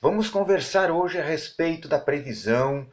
Vamos conversar hoje a respeito da previsão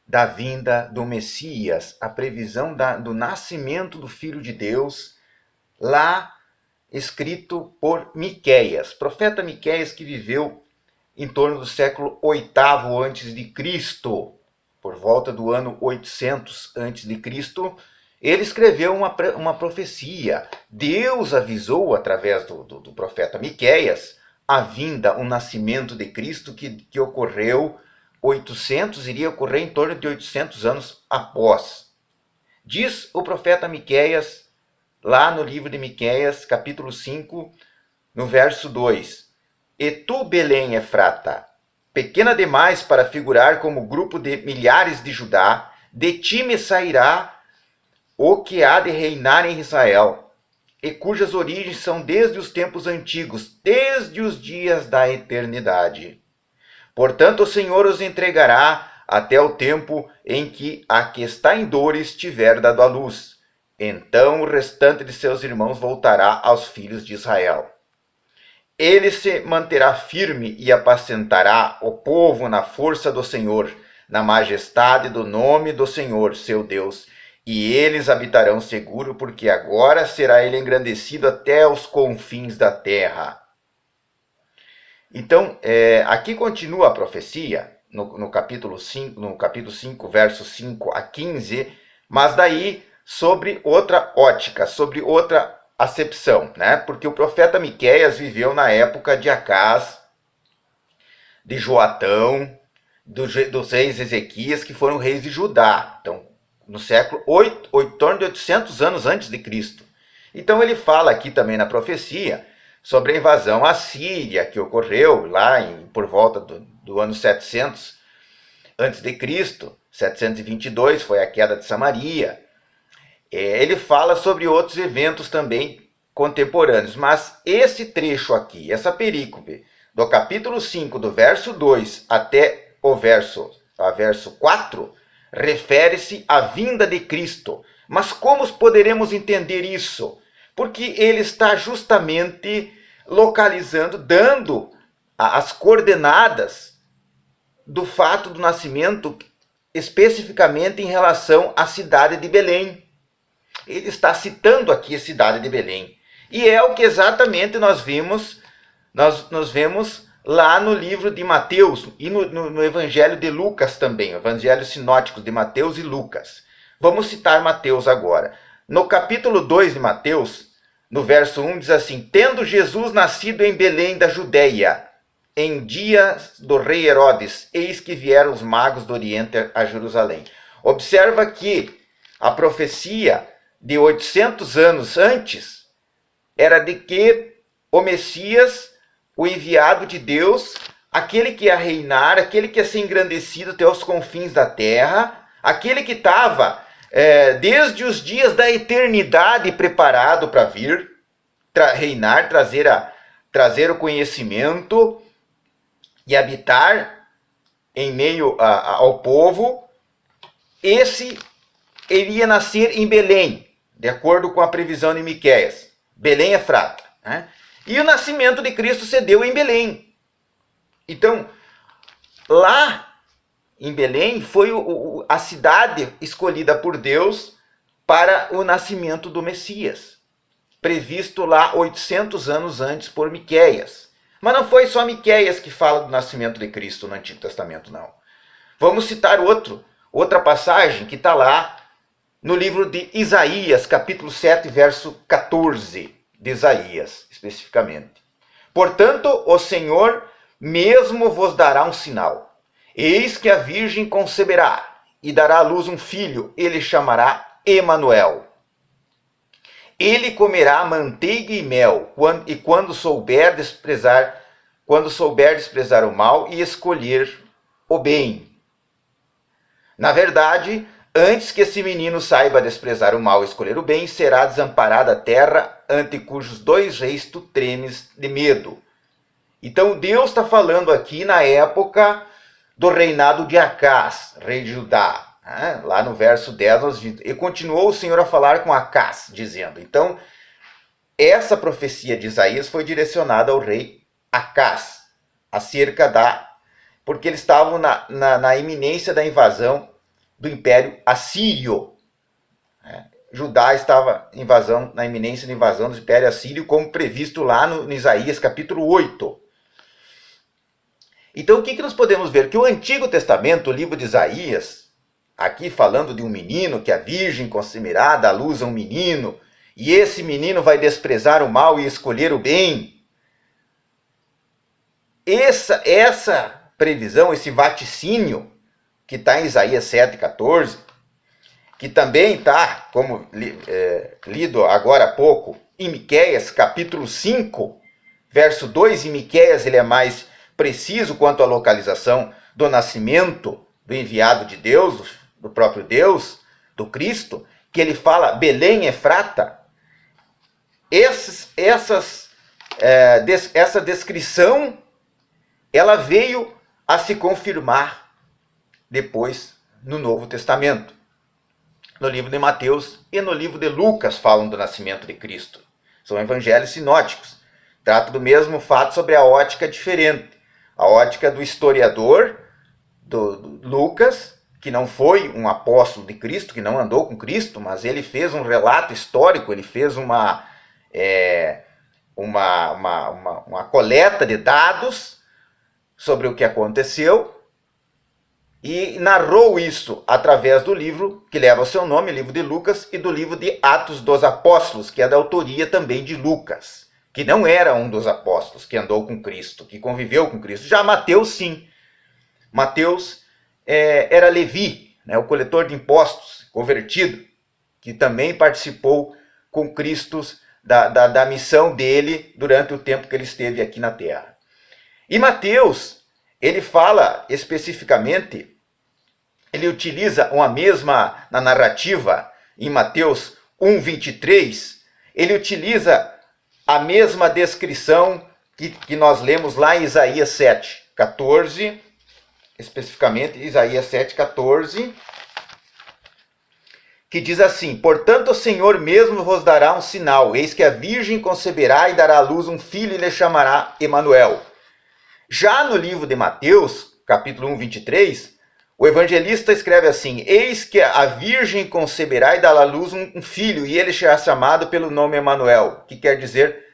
da vinda do Messias, a previsão do nascimento do Filho de Deus, lá escrito por Miqueias, profeta Miqueias, que viveu em torno do século VIII a.C., por volta do ano 800 a.C., ele escreveu uma profecia. Deus avisou através do profeta Miqueias a vinda, o nascimento de Cristo que ocorreu iria ocorrer em torno de 800 anos após. Diz o profeta Miqueias, lá no livro de Miqueias, capítulo 5, no verso 2: E tu, Belém Efrata, pequena demais para figurar como grupo de milhares de Judá, de ti me sairá o que há de reinar em Israel, e cujas origens são desde os tempos antigos, desde os dias da eternidade. Portanto, o Senhor os entregará até o tempo em que a que está em dores tiver dado à luz. Então o restante de seus irmãos voltará aos filhos de Israel. Ele se manterá firme e apacentará o povo na força do Senhor, na majestade do nome do Senhor, seu Deus. E eles habitarão seguro, porque agora será ele engrandecido até os confins da terra. Então, aqui continua a profecia, no capítulo 5, versos 5 a 15, mas daí sobre outra ótica, sobre outra acepção, né? Porque o profeta Miqueias viveu na época de Acás, de Joatão, dos reis Ezequias, que foram reis de Judá. Então, no século 8, em torno de 800 anos antes de Cristo. Então ele fala aqui também na profecia sobre a invasão assíria que ocorreu lá por volta do ano 700 antes de Cristo. 722 foi a queda de Samaria. Ele fala sobre outros eventos também contemporâneos, mas esse trecho aqui, essa perícope do capítulo 5, do verso 2 até o verso 4, refere-se à vinda de Cristo. Mas como poderemos entender isso? Porque ele está justamente localizando, dando as coordenadas do fato do nascimento, especificamente em relação à cidade de Belém. Ele está citando aqui a cidade de Belém. E é o que exatamente nós vemos lá no livro de Mateus e no Evangelho de Lucas também, Evangelhos sinóticos de Mateus e Lucas. Vamos citar Mateus agora. No capítulo 2 de Mateus, no verso 1, diz assim: Tendo Jesus nascido em Belém da Judéia, em dias do rei Herodes, eis que vieram os magos do Oriente a Jerusalém. Observa que a profecia de 800 anos antes era de que o Messias, o enviado de Deus, aquele que ia reinar, aquele que ia ser engrandecido até os confins da terra, aquele que estava desde os dias da eternidade preparado para vir, reinar, trazer o conhecimento e habitar em meio ao povo. Esse iria nascer em Belém, de acordo com a previsão de Miqueias. Belém Efrata, né? E o nascimento de Cristo se deu em Belém. Então, lá em Belém foi a cidade escolhida por Deus para o nascimento do Messias, previsto lá 800 anos antes por Miqueias. Mas não foi só Miqueias que fala do nascimento de Cristo no Antigo Testamento, não. Vamos citar outra passagem que está lá no livro de Isaías, capítulo 7, verso 14, de Isaías, especificamente. Portanto, o Senhor mesmo vos dará um sinal. Eis que a virgem conceberá e dará à luz um filho, ele chamará Emanuel. Ele comerá manteiga e mel, e quando souber desprezar o mal e escolher o bem. Na verdade, antes que esse menino saiba desprezar o mal e escolher o bem, será desamparada a terra ante cujos dois reis tu tremes de medo. Então Deus está falando aqui na época do reinado de Acás, rei de Judá. Lá no verso 10, e continuou o Senhor a falar com Acás, dizendo. Então, essa profecia de Isaías foi direcionada ao rei Acás, acerca porque eles estavam na iminência da invasão do Império Assírio. Judá estava na iminência da invasão do Império Assírio, como previsto lá no Isaías capítulo 8. Então o que nós podemos ver? Que o Antigo Testamento, o livro de Isaías, aqui falando de um menino, que a virgem conceberá, dá luz a um menino, e esse menino vai desprezar o mal e escolher o bem. Essa previsão, esse vaticínio, que está em Isaías 7,14, que também está, como lido agora há pouco, em Miqueias, capítulo 5, verso 2, em Miqueias ele é mais preciso quanto à localização do nascimento do enviado de Deus, do próprio Deus, do Cristo, que ele fala Belém Efrata. Essa descrição, ela veio a se confirmar depois no Novo Testamento. No livro de Mateus e no livro de Lucas falam do nascimento de Cristo. São evangelhos sinóticos. Trata do mesmo fato sobre a ótica diferente. A ótica do historiador, do Lucas, que não foi um apóstolo de Cristo, que não andou com Cristo, mas ele fez um relato histórico, ele fez uma coleta de dados sobre o que aconteceu e narrou isso através do livro que leva o seu nome, o livro de Lucas, e do livro de Atos dos Apóstolos, que é da autoria também de Lucas, que não era um dos apóstolos que andou com Cristo, que conviveu com Cristo. Já Mateus, sim. Mateus era Levi, o coletor de impostos, convertido, que também participou com Cristo da missão dele durante o tempo que ele esteve aqui na terra. E Mateus, ele fala especificamente, ele utiliza uma mesma, na narrativa, em Mateus 1,23, ele utiliza a mesma descrição que nós lemos lá em Isaías 7,14, especificamente Isaías 7,14, que diz assim: portanto o Senhor mesmo vos dará um sinal, eis que a virgem conceberá e dará à luz um filho e lhe chamará Emanuel. Já no livro de Mateus, capítulo 1,23, o evangelista escreve assim: eis que a virgem conceberá e dará à luz um filho, e ele será chamado pelo nome Emanuel, que quer dizer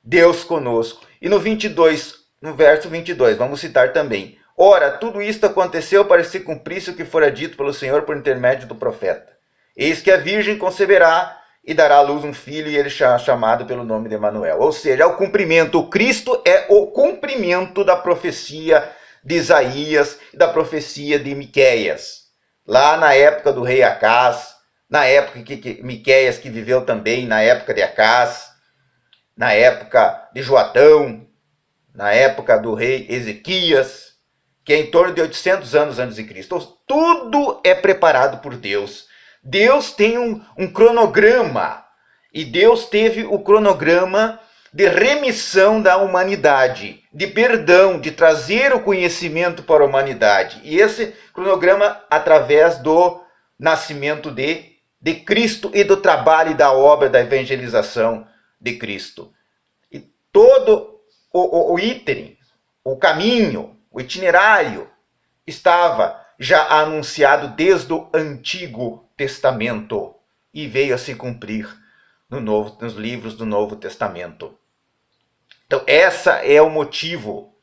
Deus conosco. E no verso 22, vamos citar também: ora, tudo isto aconteceu para que se cumprisse o que fora dito pelo Senhor por intermédio do profeta. Eis que a virgem conceberá e dará à luz um filho, e ele será chamado pelo nome de Emanuel. Ou seja, é o cumprimento. O Cristo é o cumprimento da profecia de Isaías e da profecia de Miqueias. Lá na época do rei Acás, na época que Miqueias, que viveu também na época de Acás, na época de Joatão, na época do rei Ezequias, que é em torno de 800 anos antes de Cristo. Tudo é preparado por Deus. Deus tem um cronograma, e Deus teve o cronograma de remissão da humanidade, de perdão, de trazer o conhecimento para a humanidade. E esse cronograma através do nascimento de Cristo e do trabalho e da obra da evangelização de Cristo. E todo o ínterim, o caminho, o itinerário estava já anunciado desde o Antigo Testamento e veio a se cumprir nos livros do Novo Testamento. Então esse é o motivo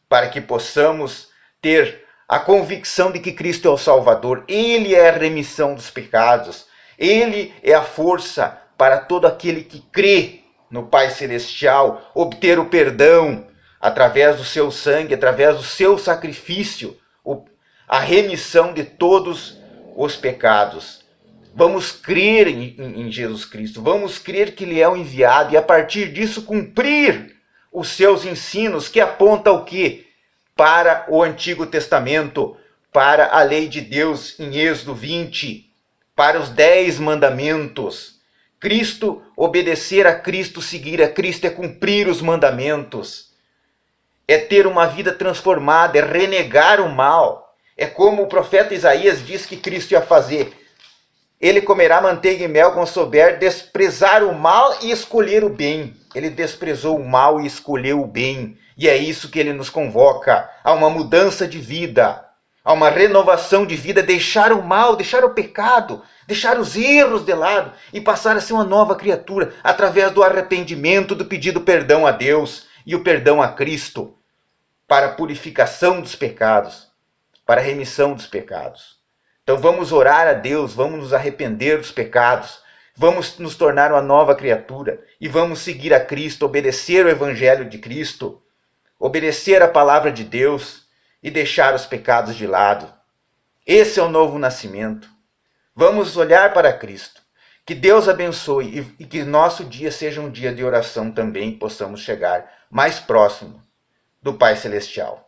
para que possamos ter a convicção de que Cristo é o Salvador. Ele é a remissão dos pecados, ele é a força para todo aquele que crê no Pai Celestial obter o perdão através do seu sangue, através do seu sacrifício, a remissão de todos os pecados. Vamos crer em Jesus Cristo, vamos crer que Ele é o enviado e a partir disso cumprir os seus ensinos, que aponta o quê? Para o Antigo Testamento, para a lei de Deus em Êxodo 20, para os 10 mandamentos. Cristo, obedecer a Cristo, seguir a Cristo é cumprir os mandamentos. É ter uma vida transformada, é renegar o mal. É como o profeta Isaías diz que Cristo ia fazer. Ele comerá manteiga e mel quando souber desprezar o mal e escolher o bem. Ele desprezou o mal e escolheu o bem. E é isso que ele nos convoca, a uma mudança de vida, a uma renovação de vida, deixar o mal, deixar o pecado, deixar os erros de lado e passar a ser uma nova criatura através do arrependimento, do pedido perdão a Deus e o perdão a Cristo para a purificação dos pecados, para a remissão dos pecados. Então vamos orar a Deus, vamos nos arrepender dos pecados, vamos nos tornar uma nova criatura e vamos seguir a Cristo, obedecer o Evangelho de Cristo, obedecer a palavra de Deus e deixar os pecados de lado. Esse é o novo nascimento. Vamos olhar para Cristo. Que Deus abençoe e que nosso dia seja um dia de oração também, possamos chegar mais próximo do Pai Celestial.